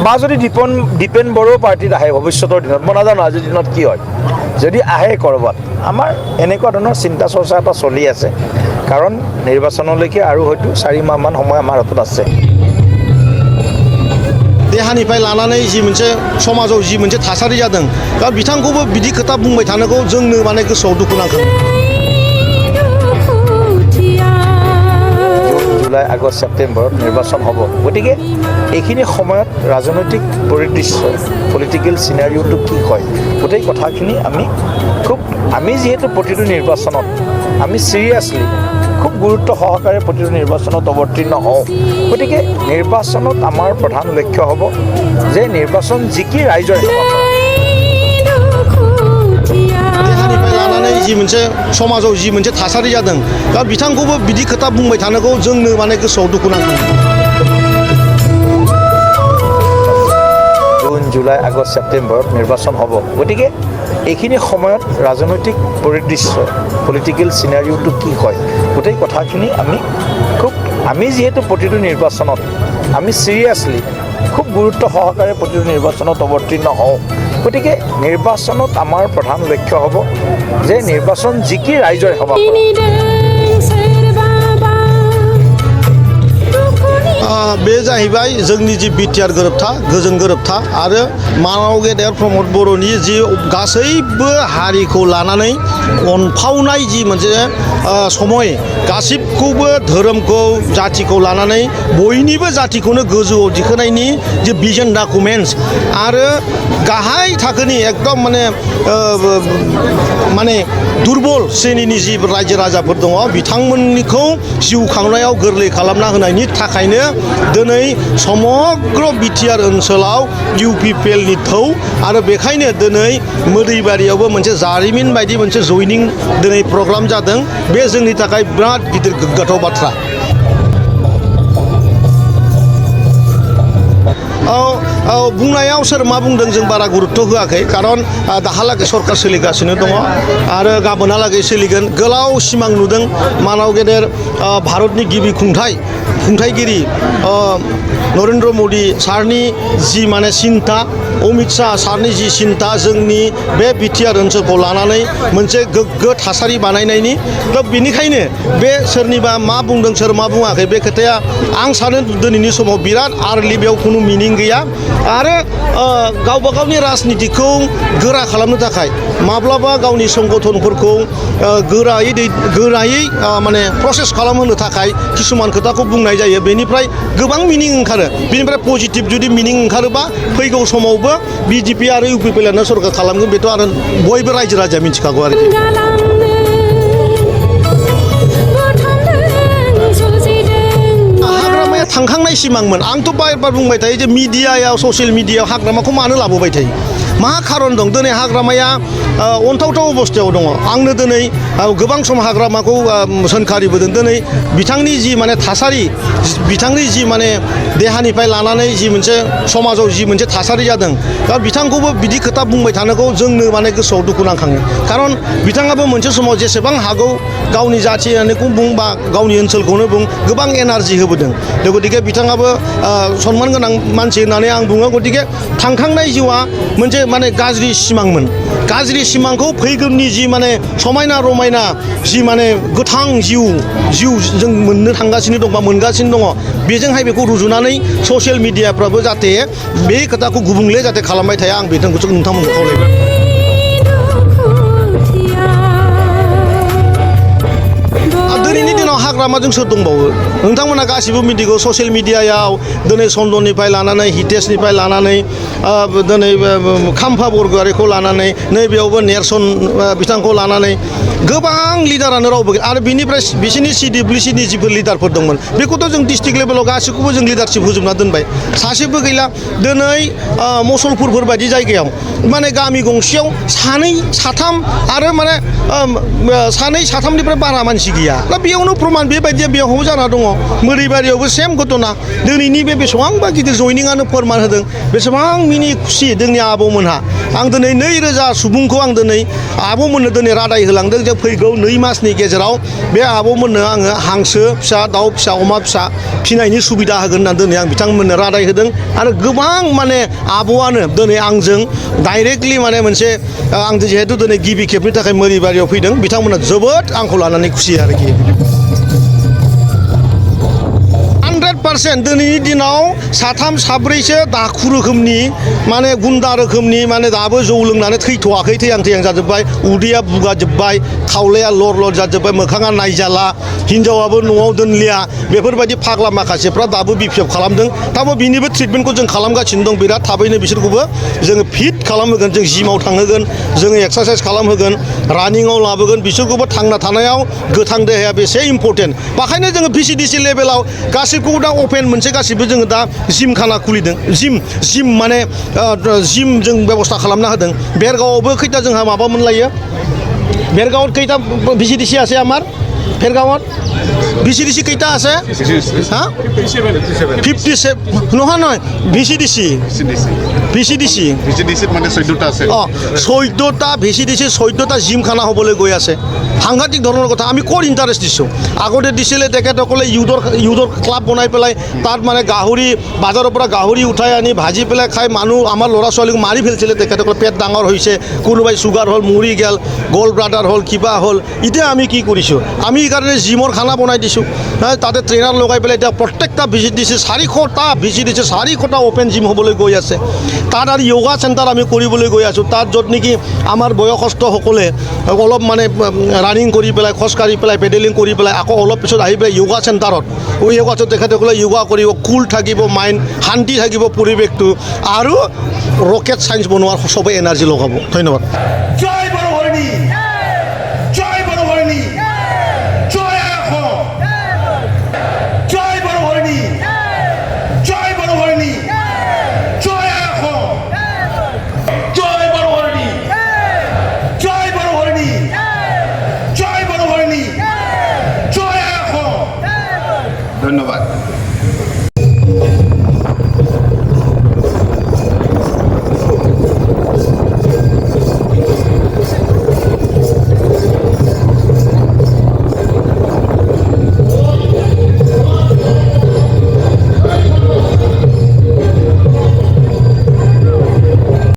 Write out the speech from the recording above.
বা যদি দীপেন বড়ো পাৰ্টিত আহে ভৱিষ্যতৰ দিনত মই নাজানো আজিৰ দিনত কি হয় যদি আহে ক'ৰবাত আমাৰ এনেকুৱা ধৰণৰ চিন্তা চৰ্চা এটা চলি আছে কাৰণ নিৰ্বাচনলৈকে আৰু হয়তো 4 মাহমান সময় আমাৰ হাতত আছে देहानिफ्राय लानानै जि मोनसे समाजाव जि मोनसे थासारि जादों दा बिथांखौबो बिदि खोथा बुंबाय थानायखौ जोंनो माने गोसोआव दुखु नांखाङो জুলাই আগষ্ট ছেপ্টেম্বৰত নিৰ্বাচন হ'ব গতিকে এইখিনি সময়ত ৰাজনৈতিক পৰিদৃশ্য পলিটিকেল চিনাৰিঅ'টো কি হয় গোটেই কথাখিনি আমি যিহেতু প্ৰতিটো নিৰ্বাচনত আমি চিৰিয়াছলি খুব গুৰুত্ব সহকাৰে প্ৰতিটো নিৰ্বাচনত অৱতীৰ্ণ হওঁ গতিকে নিৰ্বাচনত আমাৰ প্ৰধান লক্ষ্য হ'ব যে নিৰ্বাচন জিকি ৰাইজৰ देहानिफ्राय लानानै जि मोनसे समाजाव जि मोनसे थासारि जादों दा बिथांखौबो बिदि खोथा बुंबाय थानायखौ जोंनो माने गोसोआव दुखु नांखाङो জুন জুলাই আগষ্ট ছেপ্টেম্বৰত নিৰ্বাচন হ'ব গতিকে এইখিনি সময়ত ৰাজনৈতিক পৰিদৃশ্য পলিটিকেল চিনাৰিঅ'টো কি হয় গোটেই কথাখিনি আমি যিহেতু প্ৰতিটো নিৰ্বাচনত আমি চিৰিয়াছলি খুব গুৰুত্ব সহকাৰে প্ৰতিটো নিৰ্বাচনত অৱতীৰ্ণ হওঁ গতিকে নিৰ্বাচনত আমাৰ প্ৰধান লক্ষ্য হ'ব যে নিৰ্বাচন জিকি ৰাইজৰ সেৱা बे जाहैबाय जोंनि जि बिटिआर गोरोबथा गोजोन गोरोबथा आरो मानाव गेदेर प्रमद बर'नि जि गासैबो हारिखौ लानानै अनफावनाय जि मोनसे समय गासिबखौबो धोरोमखौ जातिखौ लानानै बयनिबो जातिखौनो गोजौआव दिखोनायनि जि भिजन डकुमेन्ट्स आरो गाहाय थाखोनि एकदम माने दुर्बल श्रेणीनि जि रायजो राजाफोर दङ बिथांमोनखौ जिउ खांनायाव गोरलै खालामना होनायनि थाखायनो दिनै समग्र बिटिआर ओनसोलाव इउपिपिएलनि थौ आरो बेखायनो दिनै मोदैबारियावबो मोनसे जारिमिन बायदि मोनसे जयनिं दिनै प्रग्राम जादों बे जोंनि थाखाय बिराद गिदिर गोग्गाथाव बाथ्रा बुंनायाव सोर मा बुंदों जों बारा गुरुत्व होआखै खारन दाहालागै सरकार सोलिगासिनो दङ आरो गाबोनहालागै सोलिगोन गोलाव सिमां नुदों मानाव गेदेर भारतनि गिबि खुंथायगिरि नरेन्द्र मदि सारनि जि माने सिन्ता अमित शाह सारनि जि सिन्ता जोंनि बे बिटिआर ओनसोलखौ लानानै मोनसे गोग्गो थासारि बानायनायनि दा बेनिखायनो बे सोरनिबा मा बुंदों सोर मा बुङाखै बे खोथाया आं सानो दिनैनि समाव बिराद आर्लि बेयाव खुनु मिनिं गैया आरो गावबा गावनि राजनितिखौ गोरा खालामनो थाखाय माब्लाबा गावनि संगठनफोरखौ गोरायै माने प्रसेस खालामहोनो थाखाय किसुमान खोथाखौ बुंनाय जायो बेनिफ्राय गोबां मिनिं ओंखारो बेनिफ्राय पजिटिभ जुदि मिनिं ओंखारोबा फैगौ समावबो बिजेपि आरो इउपिपिएलआनो सरकार खालामगोन बेथ' आरो बयबो रायजो राजाया मिथिखागौ आरोखि थांखांनाय सिमांमोन आंथ' बार बुंबाय थायो जे मिडियायाव ससियेल मिडियायाव हाग्रामाखौ मानो लाबोबाय थायो मा खारन दं दिनै हाग्रामाया अनथावथाव अबस्थायाव दङ आंनो दिनै गोबां सम हाग्रामाखौ सोंखारिबोदों दिनै बिथांनि जि माने थासारि बिथांनि जि माने देहानिफ्राय लानानै जि मोनसे समाजाव जि मोनसे थासारि जादों दा बिथांखौबो बिदि खोथा बुंबाय थानायखौ जोंनो माने गोसोआव दुखु नांखाङो खारन बिथाङाबो मोनसे समाव जेसेबां हागौ गावनि जाथिखौ बुं बा गावनि ओनसोलखौनो बुं गोबां एनार्जि होबोदों गतिके बिथाङाबो सनमान गोनां मानसि होननानै आं बुङो गतिके थांखांनाय जिउआ मोनसे माने गाज्रि सिमांमोन गाज्रि सिमांखौ फैगोननि जि माने समायना रमायना जि माने गोथां जिउ जों मोननो थांगासिनो दं बा मोनगासिनो दङ बेजोंहाय बेखौ रुजुनानै ससियेल मिडियाफ्राबो जाहाथे बे खोथाखौ गुबुंले जाहाथे खालामबाय थाया आं बेखौ नोंथांमोनखौ खावलायबाय दिनैनि दिनाव हाग्रामाजों सोर दंबावो नोंथांमोना गासिबो मिथिगौ ससियेल मिडियायाव दिनै चन्दननिफ्राय लानानै हितेशनिफ्राय लानानै दिनै खाम्फा बरग'यारिखौ लानानै नैबेयावबो नेरसन बिथांखौ लानानै गोबां लिडारानो रावबो आरो बिनिफ्राय बिसोरनि सिडब्लिउसिनि जिफोर लिडारफोर दंमोन बेखौथ' जों डिस्ट्रिक्ट लेभेलाव गासैखौबो जों लिडारशिप होजोबना दोनबाय सासेबो गैला दिनै मुसलपुरफोर बायदि जायगायाव माने गामि गंसेयाव सानै साथाम आरो माने सानै साथामनिफ्राय बारा मानसि गैया दा बेयावनो प्रमान बेबायदिया बेयाव जाना दङ मोरैबारियावबो सेम घटना दिनैनि बे बेसेबांबा गिदिर जयनिंआनो फोरमान होदों बेसेबां मिनि खुसि जोंनि आबौमोनहा आं दिनै 2,000 सुबुंखौ आं दिनै आबौमोननो दिनै रादाय होलांदों जे फैगौ 2 मासनि गेजेराव बे आबौमोननो आङो हांसो फिसा दाउ फिसा अमा फिसा फिनायनि सुबिदा होगोन होननानै दिनै आं बिथांमोननो रादाय होदों आरो गोबां माने आबौआनो दिनै आंजों डाइरेक्टलि माने मोनसे आं जिहेतु दिनै गिबि खेबनि थाखाय मोरैबारियाव फैदों बिथांमोना जोबोद आंखौ लानानै खुसि आरोखि 100% दिनैनि दिनाव साथाम साब्रैसो दाखु रोखोमनि माने गुन्दा रोखोमनि माने दाबो जौ लोंनानै थैथ'वाखै थैहां जाजोब्बाय उदैया बुगाजोब्बाय खावलाया लर जाजोब्बाय मोखाङा नायजाला हिनजावाबो न'आव दोनलिया बेफोरबायदि फाग्ला माखासेफ्रा दाबो बिपिएफ खालामदों दाबो बिनिबो ट्रिटमेन्टखौ जों खालामगासिनो दं बिराद थाबैनो बिसोरखौबो जोङो फिट खालामहोगोन जों जिमाव थांहोगोन जोङो एक्सारसाइस खालामहोगोन रानिंआव लाबोगोन बिसोरखौबो थांना थानायाव गोथां देहाया बेसे इम्परटेन्ट बेखायनो जोङो भिसिडिसि लेभेलाव गासैखौबो दा अपेन मोनसे गासिबो जोङो दा जिम खाना खुलिदों जिम माने जिम जों बेबस्था खालामना होदों बेरगावआवबो खैथा जोंहा माबा मोनलायो बेरगावआव खैथा भिसिडिसि আছে আমার बेरगावआव भिसिडिसि खैथा আছে হ্যাঁ 57 নহয় भिसिडिसि মানে 14টা আছে 14টা भिसिडिसि 14টা জিমখানা হ'বলৈ গৈ আছে সাংঘাতিক ধৰণৰ কথা আমি ক'ত ইণ্টাৰেষ্ট দিছোঁ আগতে দিছিলে তেখেতসকলে ইউথৰ ক্লাব বনাই পেলাই তাত মানে গাহৰি বাজাৰৰ পৰা গাহৰি উঠাই আনি ভাজি পেলাই খাই মানুহ আমাৰ ল'ৰা ছোৱালীক মাৰি ফেলিছিলে তেখেতসকলে পেট ডাঙৰ হৈছে কোনোবাই চুগাৰ হ'ল মৰি গেল গ'ল্ড ব্লাডাৰ হ'ল কিবা হ'ল এতিয়া আমি কি কৰিছোঁ আমি এইকাৰণে জিমৰ খানা বনাই দিছোঁ তাতে ট্ৰেইনাৰ লগাই পেলাই এতিয়া প্ৰত্যেকটা भिसिडिसि 400টা भिसिडिसि 400টা অ'পেন জিম হ'বলৈ গৈ আছে তাত আৰু য়োগা চেণ্টাৰ আমি কৰিবলৈ গৈ আছোঁ তাত য'ত নেকি আমাৰ বয়সস্থসকলে অলপ মানে ৰানিং কৰি পেলাই খোজকাঢ়ি পেলাই পেডেলিং কৰি পেলাই আকৌ অলপ পিছত আহি পেলাই য়োগা চেণ্টাৰত য়োগাটো তেখেতসকলে য়োগা কৰিব কুল থাকিব মাইণ্ড শান্তি থাকিব পৰিৱেশটো আৰু ৰকেট চায়েন্স বনোৱাৰ চবেই এনাৰ্জি লগাব ধন্যবাদ জয় বড় হরিণী জয় বড় হরিণী জয় আখো জয় বড় হরিণী জয় বড় হরিণী জয় আখো জয় বড় হরিণী জয় বড় হরিণী জয় বড় হরিণী জয় আখো ধন্যবাদ